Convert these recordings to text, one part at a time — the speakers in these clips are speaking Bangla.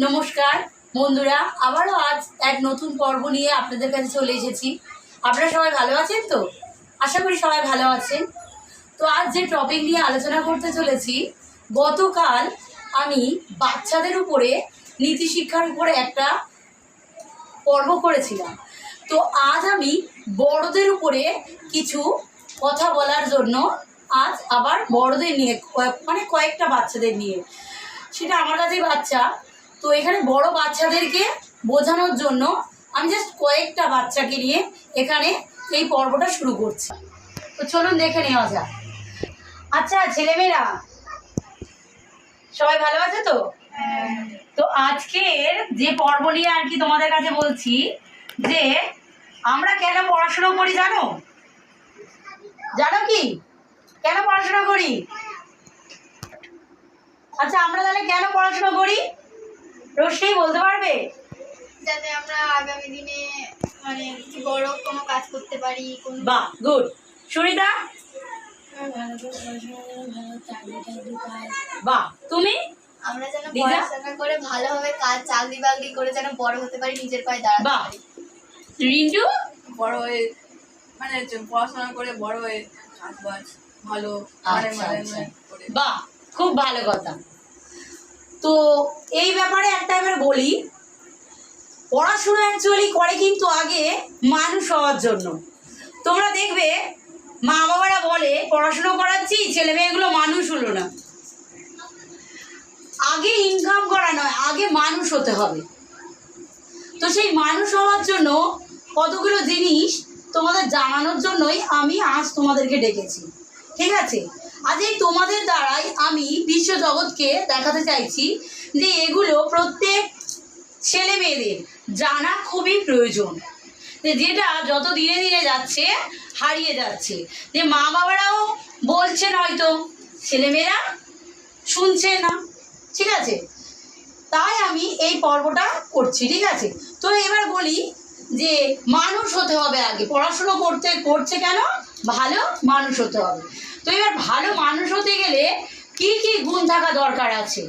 নমস্কার বন্ধুরা, আবারও আজ এক নতুন পর্ব নিয়ে আপনাদের কাছে চলে এসেছি। আপনারা সবাই ভালো আছেন তো? আশা করি সবাই ভালো আছেন। তো আজ যে টপিক নিয়ে আলোচনা করতে চলেছি, গতকাল আমি বাচ্চাদের উপরে নীতি শিক্ষার উপরে একটা পর্ব করেছিলাম। তো আজ আমি বড়দের উপরে কিছু কথা বলার জন্য আজ আবার বড়দের নিয়ে কয়েকটা বাচ্চাদের নিয়ে, সেটা আমার কাছেই বাচ্চা। তো এখানে বড় বাচ্চাদেরকে বোঝানোর জন্য আমি জাস্ট কয়েকটা বাচ্চাকে নিয়ে এখানে এই পর্বটা শুরু করছি। তো চলুন দেখে নেওয়া যাক। আচ্ছা ছেলেমেয়েরা সবাই ভালো আছে তো? তো আজকের যে পর্ব নিয়ে আর কি তোমাদের কাছে বলছি যে আমরা কেন পড়াশোনা করি জানো? জানো কি কেন পড়াশোনা করি? আচ্ছা আমরা তাহলে কেন পড়াশোনা করি রোশনি বলতে পারবে? যাতে আমরা আগামী দিনে কিছু বড় কোনো কাজ করতে পারি। বাহ, গুড। সুনিতা? বাহ, তুমি? আমরা যেন পড়াশোনা করে ভালোভাবে কাজ চাকরি বাকরি করে যেন বড় হতে পারি, নিজের পায়ে দাঁড়াতে পারি। রিন্টু? বড় হয়ে পড়াশোনা করে বড় হয়ে কাজ বাজ ভালো বাহ, খুব ভালো কথা। তো এই ব্যাপারে একটা এবার বলি, পড়াশোনা অ্যাকচুয়ালি করে কিন্তু আগে মানুষ হওয়ার জন্য। তোমরা দেখবে মা বাবারা বলে পড়াশোনা করাচ্ছি, ছেলে মেয়েগুলো মানুষ হলো না। আগে ইনকাম করা নয়, আগে মানুষ হতে হবে। তো সেই মানুষ হওয়ার জন্য কতগুলো জিনিস তোমাদের জানানোর জন্যই আমি আজ তোমাদেরকে ডেকেছি, ঠিক আছে? আজ এই তোমাদের দ্বারাই আমি বিশ্ব জগৎকে দেখাতে চাইছি যে এগুলো প্রত্যেক ছেলে মেয়েদের জানা খুবই প্রয়োজন, যেটা যত দিনে দিনে যাচ্ছে হারিয়ে যাচ্ছে। যে মা বাবারাও বলছেন, হয়তো ছেলেমেয়েরা শুনছে না, ঠিক আছে? তাই আমি এই পর্বটা করছি, ঠিক আছে? তো এবার বলি যে মানুষ হতে হবে আগে। পড়াশুনো করছে কেন? ভালো মানুষ হতে হবে। তো এবার ভালো মানুষ হতে গেলে কি কি গুণ থাকা দরকার আছে?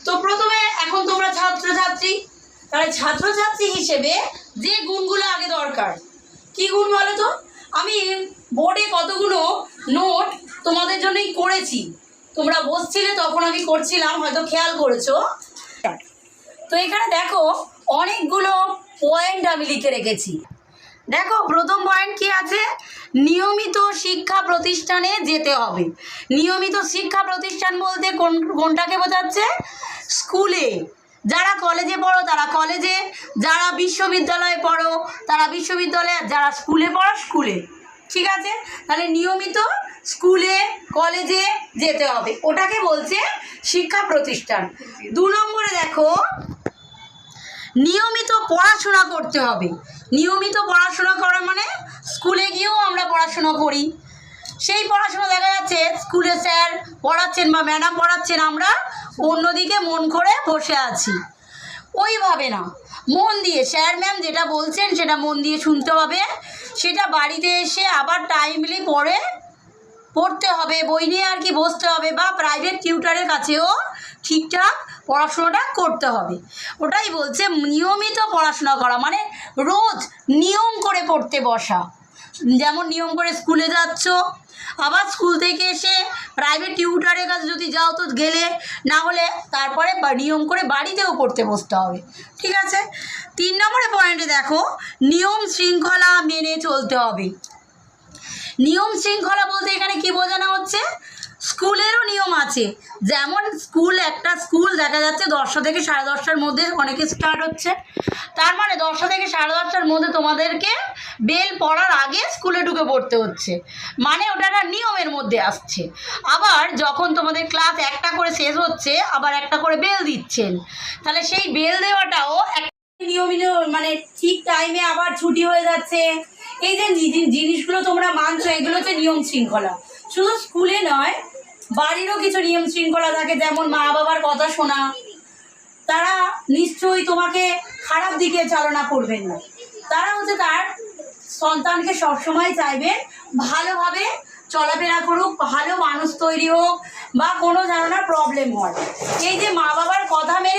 তো প্রথমে এখন তোমরা ছাত্রছাত্রী, তাহলে ছাত্রছাত্রী হিসেবে যে গুণগুলো আগে দরকার, কি গুণ বলো তো? আমি বোর্ডে কতগুলো নোট তোমাদের জন্যই করেছি, তোমরা বসছিলে তখন আমি করছিলাম, হয়তো খেয়াল করেছো। তো এখানে দেখো অনেকগুলো পয়েন্ট আমি লিখে রেখেছি। দেখো প্রথম পয়েন্ট কি আছে? নিয়মিত শিক্ষা প্রতিষ্ঠানে যেতে হবে। নিয়মিত শিক্ষা প্রতিষ্ঠান বলতে কোনটাকে বোঝাচ্ছে? স্কুলে। যারা কলেজে পড়ো তারা কলেজে, যারা বিশ্ববিদ্যালয়ে পড়ো তারা বিশ্ববিদ্যালয়ে, যারা স্কুলে পড়ো স্কুলে, ঠিক আছে? তাহলে নিয়মিত স্কুলে কলেজে যেতে হবে, ওটাকে বলছে শিক্ষা প্রতিষ্ঠান। 2 নম্বরে দেখো নিয়মিত পড়াশোনা করতে হবে। নিয়মিত পড়াশোনা করা মানে স্কুলে গিয়েও আমরা পড়াশোনা করি, সেই পড়াশোনা দেখা যাচ্ছে স্কুলে স্যার পড়াচ্ছেন বা ম্যাডাম পড়াচ্ছেন, আমরা অন্যদিকে মন করে বসে আছি। ওইভাবে না, মন দিয়ে স্যার ম্যাম যেটা বলছেন সেটা মন দিয়ে শুনতে হবে, সেটা বাড়িতে এসে আবার টাইমলি পড়তে হবে, বই নিয়ে আর কি বসতে হবে, বা প্রাইভেট টিউটারের কাছেও ঠিকঠাক পড়াশোনাটা করতে হবে। ওটাই বলছে নিয়মিত পড়াশোনা করা, মানে রোজ নিয়ম করে পড়তে বসা। যেমন নিয়ম করে স্কুলে যাচ্ছ, আবার স্কুল থেকে এসে প্রাইভেট টিউটারের কাছে যদি যাও তো গেলে, না হলে তারপরে নিয়ম করে বাড়িতেও পড়তে বসতে হবে, ঠিক আছে? 3 নম্বরে পয়েন্টে দেখো নিয়ম শৃঙ্খলা মেনে চলতে হবে। নিয়ম শৃঙ্খলা বলতে এখানে কি বোঝানো হচ্ছে? স্কুলেরও নিয়ম আছে। যেমন একটা স্কুল দেখা যাচ্ছে 10টা থেকে 10:30টার মধ্যে অনেকে স্টার্ট হচ্ছে, তার মানে 10টা থেকে 10:30টার মধ্যে তোমাদেরকে বেল পড়ার আগে স্কুলে ঢুকে পড়তে হচ্ছে, মানে ওটা একটা নিয়মের মধ্যে আসছে। আবার যখন তোমাদের ক্লাস 1টা করে শেষ হচ্ছে, আবার 1টা করে বেল দিচ্ছেন, তাহলে সেই বেল দেওয়াটাও নিয়মিত, মানে ঠিক টাইমে আবার ছুটি হয়ে যাচ্ছে। এই যে জিনিসগুলো তোমরা মানছো, এগুলো হচ্ছে নিয়ম শৃঙ্খলা। শুধু স্কুলে নয়, বাড়িরও কিছু নিয়ম শৃঙ্খলা থাকে, যেমন মা বাবার কথা শোনা। তারা নিশ্চয়ই তোমাকে খারাপ দিকে চালনা করবেন না, তারা হচ্ছে তার সন্তানকে সবসময় চাইবেন ভালোভাবে চলাফেরা করুক, ভালো মানুষ তৈরি হোক, বা কোনো ধরনের প্রবলেম হয়। এই যে মা বাবার কথা মেনে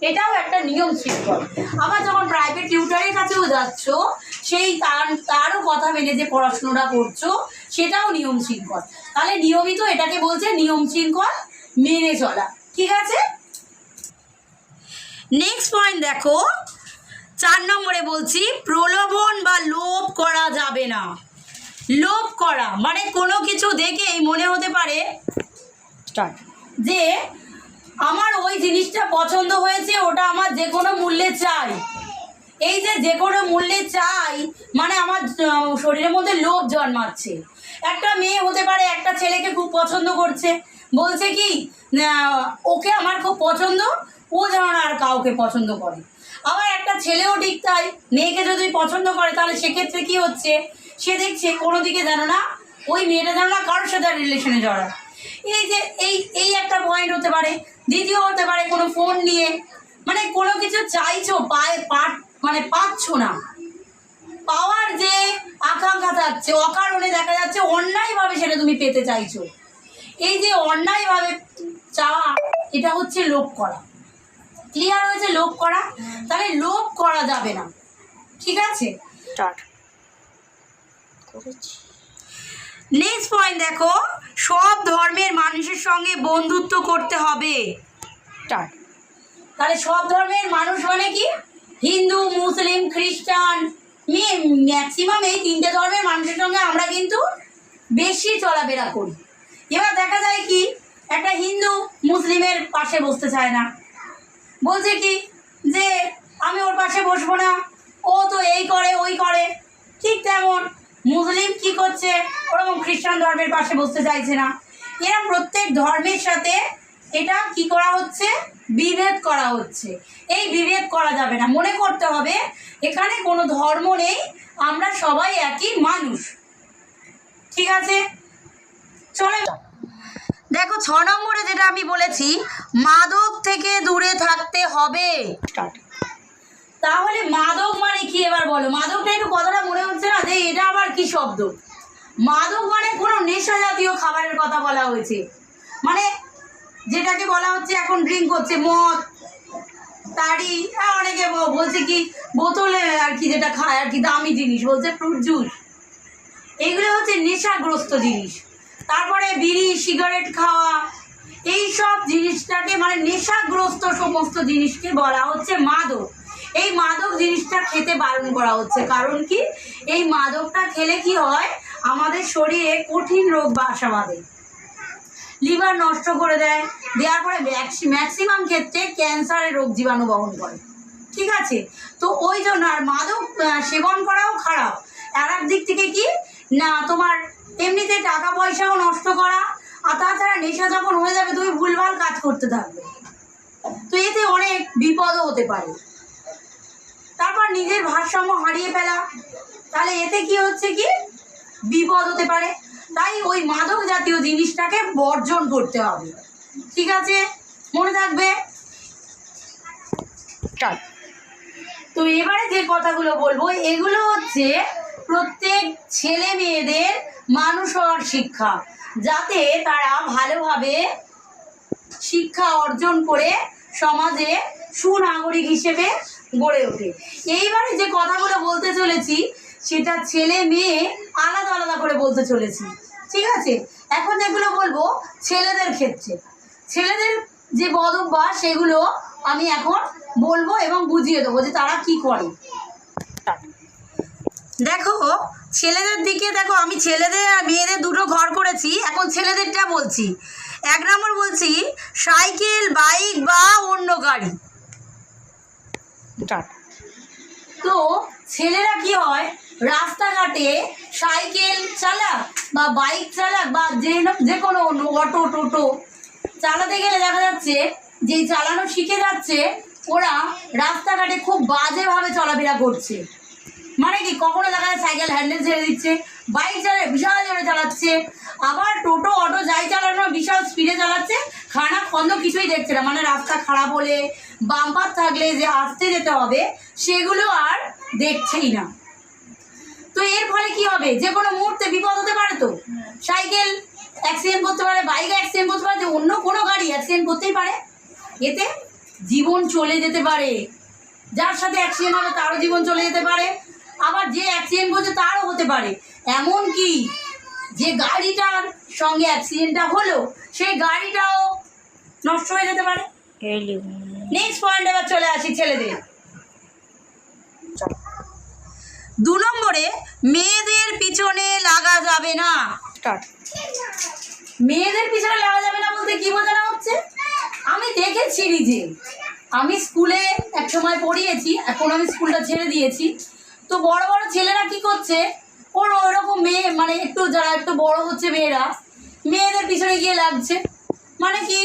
এটাও একটা নিয়ম শৃঙ্খল। আবার যখন প্রাইভেট টিউটরের কাছেও যাচ্ছ, সেই তারও কথা মেনে যে পড়াশোনাটা করছো, সেটাও নিয়ম শৃঙ্খল। তাহলে নিয়মিত এটাকে বলছে নিয়ম শৃঙ্খল মেনে চলা। ঠিক আছে, নেক্সট পয়েন্ট দেখো, 4 নম্বরে বলছি প্রলোভন বা লোভ করা যাবে না। লোভ করা মানে কোনো কিছু দেখেই মনে হতে পারে যে আমার ওই জিনিসটা পছন্দ হয়েছে, ওটা আমার যে কোনো মূল্যে চাই। এই যে কোনো মূল্যে চাই মানে আমার শরীরের মধ্যে লোভ জন্মাচ্ছে। একটা মেয়ে হতে পারে একটা ছেলেকে খুব পছন্দ করছে, বলছে কি ওকে আমার খুব পছন্দ, ও যেন আর কাউকে পছন্দ করে। আবার একটা ছেলেও ঠিক তাই, মেয়েকে যদি পছন্দ করে তাহলে সেক্ষেত্রে কি হচ্ছে, সে দেখছে কোনো দিকে যেন না ওই মেয়েটা যেন না কারোর সাথে রিলেশনে জড়ায়। এই যে এই একটা পয়েন্ট হতে পারে। দ্বিতীয় হতে পারে কোনো ফোন নিয়ে মানে কোনো কিছু চাইছো মানে পাচ্ছ না, পাওয়ার যে আকাঙ্ক্ষা থাকছে অকারণে দেখা যাচ্ছে অন্যায়ভাবে সেটা তুমি পেতে চাইছো। এই যে অন্যায়ভাবে চাওয়া, এটা হচ্ছে লোভ করা। ক্লিয়ার হয়েছে? লোভ করা, তাহলে লোভ করা যাবে না। ঠিক আছে, নেক্সট পয়েন্ট দেখো, সব ধর্মের মানুষের সঙ্গে বন্ধুত্ব করতে হবে। তাহলে সব ধর্মের মানুষ মানে কি, হিন্দু, মুসলিম, খ্রিস্টান, ম্যাক্সিমাম এই 3টে ধর্মের মানুষের সঙ্গে আমরা কিন্তু বেশি চলাফেরা করি। এবার দেখা যায় কি, একটা হিন্দু মুসলিমের পাশে বসতে চায় না, বলছে কি যে আমি ওর পাশে বসবো না, ও তো এই করে ওই করে। ঠিক তেমন মুসলিম কি করছে, ওরকম খ্রিস্টান ধর্মের পাশে বসতে চাইছে না। এরা প্রত্যেক ধর্মের সাথে এটা কি করা হচ্ছে, বিভেদ করা হচ্ছে। এই বিভেদ করা যাবে না, মনে করতে হবে এখানে কোনো ধর্ম নেই, আমরা সবাই একই মানুষ। ঠিক আছে, চলে দেখো 6 নম্বরে যেটা আমি বলেছি, মাদক থেকে দূরে থাকতে হবে। তাহলে মাদক মানে কি এবার বলো? মাদকটা একটু কথাটা মনে হচ্ছে না যে এটা আবার কি শব্দ? মাদক মানে কোনো নেশা জাতীয় খাবারের কথা বলা হয়েছে, মানে যেটাকে বলা হচ্ছে এখন ড্রিঙ্ক হচ্ছে, মদ, তাড়ি, অনেকে বলছে কি বোতলে আর কি যেটা খায় আর কি দামি জিনিস, বলছে ফ্রুট জুস, এইগুলো হচ্ছে নেশাগ্রস্ত জিনিস। তারপরে বিড়ি, সিগারেট খাওয়া, এই সব জিনিসটাকে মানে নেশাগ্রস্ত সমস্ত জিনিসকে বলা হচ্ছে মাদক। এই মাদক জিনিসটা খেতে বারণ করা হচ্ছে, কারণ কি এই মাদকটা খেলে কি হয়, আমাদের শরীরে কঠিন রোগ বাসা বাঁধে, লিভার নষ্ট করে দেয়, দেওয়ার পরে ম্যাক্সিমাম ক্ষেত্রে ক্যান্সারের রোগ জীবাণু বহন করে। ঠিক আছে, তো ওই জন্য আর মাদক সেবন করাও খারাপ। আর এক দিক থেকে কি না, তোমার এমনিতে টাকা পয়সাও নষ্ট করা, আর তাছাড়া নেশা যখন হয়ে যাবে তুমি ভুলভাল কাজ করতে থাকবে, তো এতে অনেক বিপদও হতে পারে। তারপর নিজের ভারসাম্য হারিয়ে ফেলা, তাহলে এতে কি হচ্ছে কি বিপদ হতে পারে। তাই ওই মাদক জাতীয় জিনিসটাকে বর্জন করতে হবে। ঠিক আছে, মনে থাকবে। তো এবারে যে কথাগুলো বলবো এগুলো হচ্ছে প্রত্যেক ছেলে মেয়েদের মানুষ হওয়ার শিক্ষা, যাতে তারা ভালোভাবে শিক্ষা অর্জন করে সমাজে সুনাগরিক হিসেবে গড়ে ওঠে। এইবারে যে কথাগুলো বলতে চলেছি সেটা ছেলে মেয়ে আলাদা আলাদা করে বলতে চলেছি। ঠিক আছে, এখন যেগুলো বলবো ছেলেদের ক্ষেত্রে, ছেলেদের যে বদ অভ্যাস সেগুলো আমি এখন বলবো এবং বুঝিয়ে দেবো যে তারা কি করে। দেখো ছেলেদের দিকে দেখো, আমি ছেলেদের আর মেয়েদের দুটো ঘর করেছি, এখন ছেলেদেরটা বলছি। 1 নম্বর বলছি সাইকেল, বাইক বা অন্য গাড়ি। তো ছেলেরা কি হয়, রাস্তাঘাটে সাইকেল চালাক বা বাইক চালাক বা যে কোনো অটো টোটো চালাতে গেলে দেখা যাচ্ছে যে চালানো শিখে যাচ্ছে, ওরা রাস্তাঘাটে খুব বাজেভাবে চলাফেরা করছে। মানে কি কখনো দেখা যায় সাইকেল হ্যান্ডেল ছেড়ে দিচ্ছে, বাইক চালায় বিশাল জোরে চালাচ্ছে, আবার টোটো অটো যাই চালানো বিশাল স্পিডে চালাচ্ছে, খানা খন্দ কিছুই দেখছে না। মানে রাস্তা খারাপ হলে, বাম্পার থাকলে যে আসতে যেতে হবে সেগুলো আর দেখছেই না। তো এর ফলে কি হবে, যে কোনো মুহূর্তে বিপদ হতে পারে। তো সাইকেল অ্যাক্সিডেন্ট করতে পারে, বাইক অ্যাক্সিডেন্ট করতে পারে, যে অন্য কোনো গাড়ি অ্যাক্সিডেন্ট করতেই পারে। এতে জীবন চলে যেতে পারে। যার সাথে অ্যাক্সিডেন্ট হবে তারও জীবন চলে যেতে পারে, আবার যে অ্যাক্সিডেন্ট করছে তারও হতে পারে। এমন কি যে গাড়িটার সঙ্গে অ্যাক্সিডেন্টটা হলো সেই গাড়িটাও নষ্ট হয়ে যেতে পারে। নেক্সট পয়েন্ট এবার চলে আসি ছেলেদের। 2 নম্বরে মেয়েদের পিছনে লাগা যাবে না। মেয়েদের পিছনে লাগা যাবে না বলতে কি বোঝানো হচ্ছে? আমি দেখেছি নিজে, আমি স্কুলে এক সময় পড়িয়েছি, এখন আমি স্কুলটা ছেড়ে দিয়েছি। তো বড় বড় ছেলেরা কি করছে, ওর ওরকম মেয়ে মানে একটু যারা একটু বড় হচ্ছে মেয়েরা মেয়েদের পিছনে গিয়ে লাগছে, মানে কি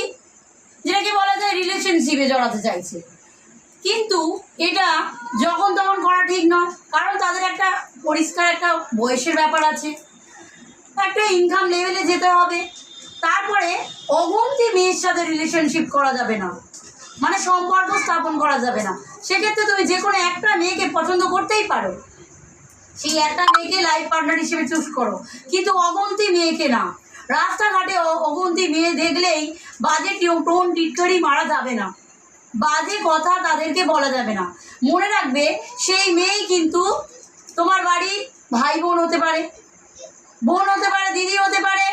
যেটাকে বলা যায় রিলেশনশিপে জড়াতে চাইছে। কিন্তু এটা যখন তখন করা ঠিক নয়, কারণ তাদের একটা পরিষ্কার একটা বয়সের ব্যাপার আছে, একটা ইনকাম লেভেলে যেতে হবে। তারপরে অগুন্তি মেয়ের সাথে রিলেশনশিপ করা যাবে না, মানে সম্পর্ক স্থাপন করা যাবে না। সেক্ষেত্রে তুমি যে কোনো একটা মেয়েকে পছন্দ করতেই পারো, সেই একটা মেয়েকে লাইফ পার্টনার হিসেবে চুজ করো, কিন্তু অগুন্তি মেয়েকে না। রাস্তাঘাটে অগুন্তি মেয়ে দেখলেই বাজে টোন টিটকারি মারা যাবে না, বাজে কথা তাদেরকে বলা যাবে না। মনে রাখবে সেই মেয়েই কিন্তু তোমার বাড়ির ভাই বোন হতে পারে, বোন হতে পারে, দিদি হতে পারে,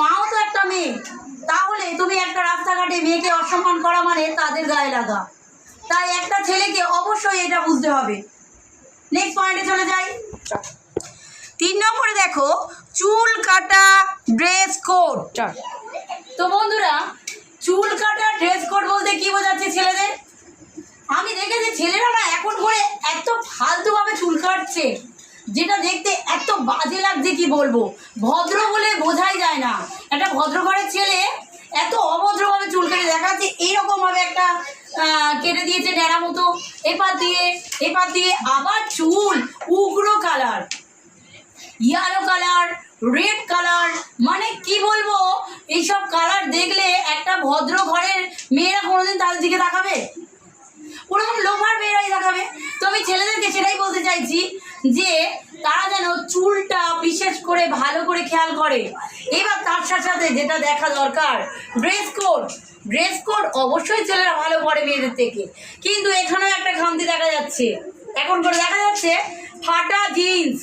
মাও তো একটা মেয়ে। তাহলে তুমি একটা রাস্তাঘাটে মেয়েকে অসম্মান করা মানে তাদের গায়ে লাগা। তাই একটা ছেলেকে অবশ্যই এটা বুঝতে হবে। নেক্সট পয়েন্টে চলে যাই। 3 নম্বরে দেখো চুল কাটা ড্রেস কোড। তো বন্ধুরা, চুল কাটা ড্রেস কোড বলতে কি বোঝাচ্ছে ছেলেদের? আমি দেখেছি ছেলেরা না এখন করে এত ফালতুভাবে চুল কাটছে, যেটা দেখতে এত বাজে লাগছে কি বলবো, ভদ্র বলে বোঝাই যায় না। একটা ভদ্র ঘরের ছেলে এত অভদ্রভাবে চুল কেটে দেখাচ্ছে, এইরকমভাবে একটা কেটে দিয়েছে ন্যাড়া মতো, এপার দিয়ে আবার চুল উগ্র colour, yellow colour, red colour, মানে কি বলবো, এইসব কালার দেখলে একটা ভদ্র ঘরের মেয়েরা কোনোদিন তাদের দিকে তাকাবে? ওরকম লোভার মেয়েরাই দেখাবে। তো আমি ছেলেদেরকে সেটাই বলতে চাইছি যে তারা যেন চুলটা বিশেষ করে ভালো করে খেয়াল করে। এবার তার সাথে যেটা দেখা দরকার ড্রেস কোড অবশ্যই ছেলেরা ভালো করে মেয়েদের থেকে, কিন্তু এখানেও একটা খামতি দেখা যাচ্ছে। এখন করে দেখা যাচ্ছে ফাটা জিন্স,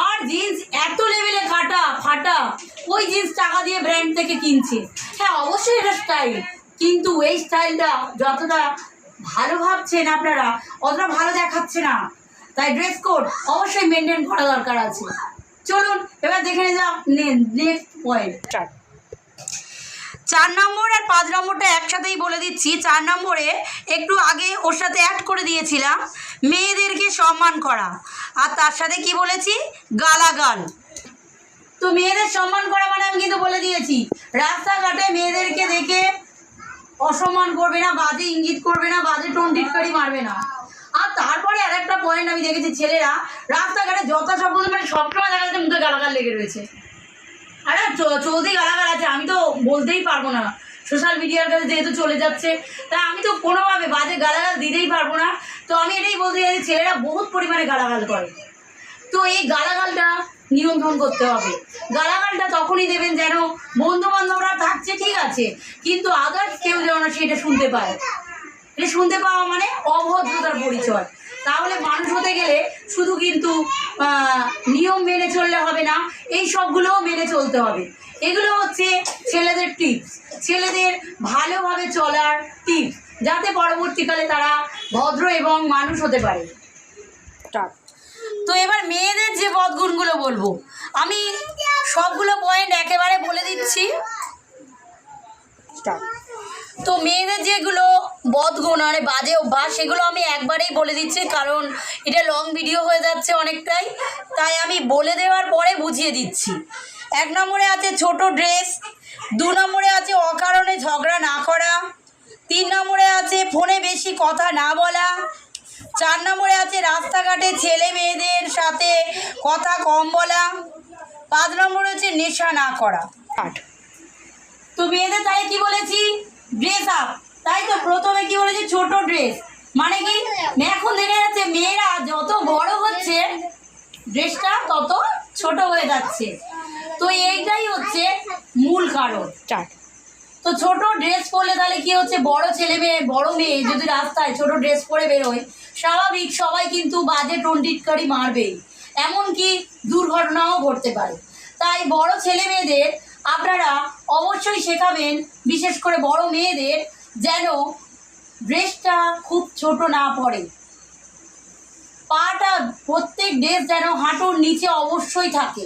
আর জিন্স এত লেভেলে ফাটা, ওই জিন্স টাকা দিয়ে ব্র্যান্ড থেকে কিনছে। হ্যাঁ অবশ্যই এটা স্টাইল, কিন্তু এই স্টাইলটা যতটা ভালো ভাবছেন আপনারা অতটা ভালো দেখাচ্ছে না। তাই ড্রেস কোড অবশ্যই মেনটেন করা দরকার আছে। চলুন এবার দেখে নিয়ে যাও নেক্সট পয়েন্ট। 4 নম্বর আর 5 নম্বরটা একসাথেই বলে দিচ্ছি। 4 নম্বরে একটু আগে ওর সাথে অ্যাড করে দিয়েছিলাম মেয়েদেরকে সম্মান করা, আর তার সাথে কি বলেছি, গালাগাল। তো মেয়েদের সম্মান করা মানে আমি কিন্তু বলে দিয়েছি রাস্তাঘাটে মেয়েদেরকে দেখে অসম্মান করবে না, বাজে ইঙ্গিত করবে না, বাজে টোন টিটকারি মারবে না। আর তারপরে আর একটা পয়েন্ট আমি দেখেছি ছেলেরা রাস্তাঘাটে যথাসম্ভব মানে সবসময় দেখা যাচ্ছে মুখে গালাগাল লেগে রয়েছে। আরে চলতেই গালাগাল আছে, আমি তো বলতেই পারবো না, সোশ্যাল মিডিয়ার কাছে যেহেতু চলে যাচ্ছে তাই আমি তো কোনোভাবে বাজে গালাগাল দিতেই পারবো না। তো আমি এটাই বলতে চাই ছেলেরা বহুত পরিমাণে গালাগাল করে, তো এই গালাগালটা নিয়ন্ত্রণ করতে হবে। গালাগালটা তখনই দেবেন যেন বন্ধু বান্ধবরা থাকছে ঠিক আছে, কিন্তু আদার্স কেউ যেন না সেটা শুনতে পায়। এটা শুনতে পাওয়া মানে অভদ্রতার পরিচয়। তাহলে মানুষ হতে গেলে শুধু কিন্তু নিয়ম মেনে চললে হবে না, এই সবগুলোও মেনে চলতে হবে। এগুলো হচ্ছে ছেলেদের টিপস, ছেলেদের ভালোভাবে চলার টিপস, যাতে পরবর্তীকালে তারা ভদ্র এবং মানুষ হতে পারে। তো এবার মেয়েদের যে বদগুণগুলো বলবো, আমি সবগুলো পয়েন্ট একেবারে বলে দিচ্ছি। তো মেয়েদের যেগুলো বদগুণ আর বাজে অভ্যাস সেগুলো আমি একবারেই বলে দিচ্ছি, কারণ এটা লং ভিডিও হয়ে যাচ্ছে অনেকটাই, তাই আমি বলে দেওয়ার পরে বুঝিয়ে দিচ্ছি। 1 নম্বরে আছে ছোট ড্রেস, 2 নম্বরে আছে অকারণে ঝগড়া না করা, 3 নম্বরে আছে ফোনে বেশি কথা না বলা, 4 নম্বরে আছে রাস্তাঘাটে ছেলে মেয়েদের সাথে কথা কম বলা, 5 নম্বরে হচ্ছে নেশা না করা। তো মেয়েদের তাই কি বলেছি, ড্রেস আপ, তাই তো প্রথমে কি বলেছি ছোট ড্রেস, মানে কি এখন দেখা যাচ্ছে মেয়েরা যত বড় হচ্ছে ড্রেসটা তত ছোট হয়ে যাচ্ছে। তো এইটাই হচ্ছে মূল কারণ। তো ছোট ড্রেস পরলে তাহলে কি হচ্ছে, বড় ছেলে মেয়ে বড় মেয়ে যদি রাস্তায় ছোট ড্রেস পরে বেরোয়, স্বাভাবিক সবাই কিন্তু বাজে টন্টিটকারি মারবেই, এমনকি দুর্ঘটনাও ঘটতে পারে। তাই বড় ছেলে মেয়েদের আপনারা অবশ্যই শেখাবেন, বিশেষ করে বড় মেয়েদের, যেন ড্রেসটা খুব ছোট না পড়ে। পাটা প্রত্যেক ড্রেস যেন হাঁটুর নিচে অবশ্যই থাকে,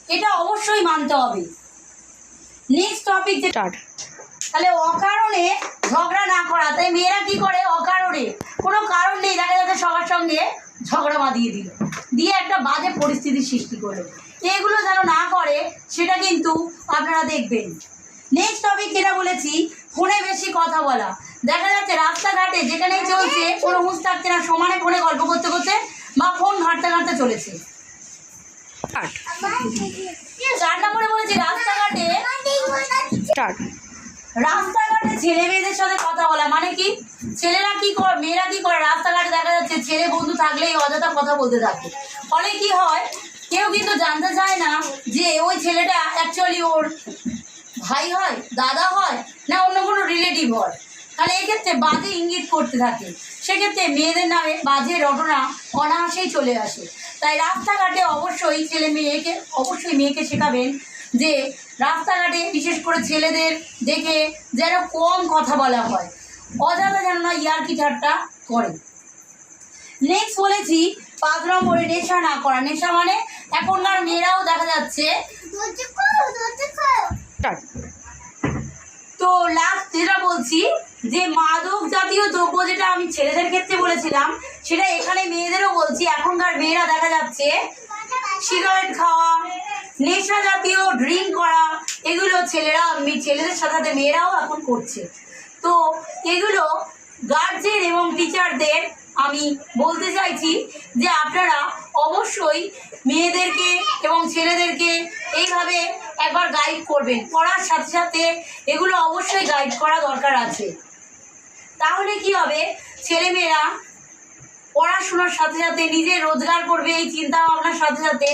এটা অবশ্যই মানতে হবে। নেক্সট টপিক যেটা, তাহলে অকারণে ঝগড়া না করা। তাই মেয়েরা কি করে, অকারণে কোনো কারণ নেই দেখা যাচ্ছে সবার সঙ্গে ঝগড়া বাঁধিয়ে দিল, দিয়ে একটা বাজে পরিস্থিতির সৃষ্টি করলো। এগুলো যেন না করে সেটা কিন্তু আপনারা দেখবেন। নেক্সট টপিক যেটা বলেছি, ফোনে বেশি কথা বলা। দেখা যাচ্ছে রাস্তাঘাটে যেখানেই চলছে কোনো হুঁশ থাকছে না, সমানে ফোনে গল্প করতে করতে বা ফোন ঘাঁটতে ঘাঁটতে চলেছে। 4 নম্বরে বলেছি রাস্তাঘাটে রাস্তাঘাটে ছেলে মেয়েদের সাথে কথা বলা। মানে কি, ছেলেরা কি করে, মেয়েরা কি করে, রাস্তাঘাটে দেখা যাচ্ছে ছেলে বন্ধু থাকলেই অযথা কথা বলতে থাকে। ফলে কি হয়, কেউ কিন্তু জানতে চায় না যে ওই ছেলেটা অ্যাকচুয়ালি ওর ভাই হয়, দাদা হয়, না অন্য কোনো রিলেটিভ হয়। তাহলে এক্ষেত্রে বাজে ইঙ্গিত করতে থাকে, সেক্ষেত্রে মেয়েদের নামে বাজে রটনা অনায়াসেই চলে আসে। তাই রাস্তাঘাটে অবশ্যই মেয়েকে শেখাবেন যে রাস্তাঘাটে বিশেষ করে ছেলেদের দেখে যেন কম কথা বলা হয়, অযথা যেন না ইয়ার্কি ঠাট্টা করে। নেক্সট বলেছি 5 নম্বরে নেশা না করা। নেশা মানে এখনকার মেয়েরাও দেখা যাচ্ছে। তো লাস্ট যেটা বলছি যে মাদক জাতীয় দ্রব্য, যেটা আমি ছেলেদের ক্ষেত্রে বলেছিলাম সেটা এখানে মেয়েদেরও বলছি। এখনকার মেয়েরা দেখা যাচ্ছে সিগারেট খাওয়া, নেশা জাতীয় ড্রিঙ্ক করা, এগুলো ছেলেদের সাথে মেয়েরাও এখন করছে। তো এগুলো গার্জেন এবং টিচারদের আমি বলতে চাইছি যে আপনারা অবশ্যই মেয়েদেরকে এবং ছেলেদেরকে এইভাবে একবার গাইড করবেন। পড়ার সাথে সাথে এগুলো অবশ্যই গাইড করা দরকার আছে। তাহলে কি হবে, ছেলেমেয়েরা পড়াশোনার সাথে সাথে নিজে রোজগার করবে, এই চিন্তা ভাবনার সাথে সাথে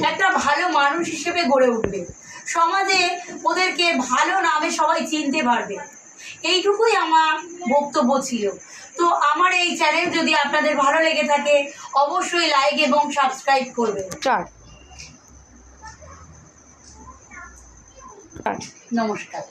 একটা ভালো মানুষ হিসেবে গড়ে উঠবে, সমাজে ওদেরকে ভালো নামে সবাই চিনতে পারবে। এইটুকুই আমার বক্তব্য ছিল। তো আমার এই চ্যানেল যদি আপনাদের ভালো লেগে থাকে অবশ্যই লাইক এবং সাবস্ক্রাইব করবেন। নমস্কার।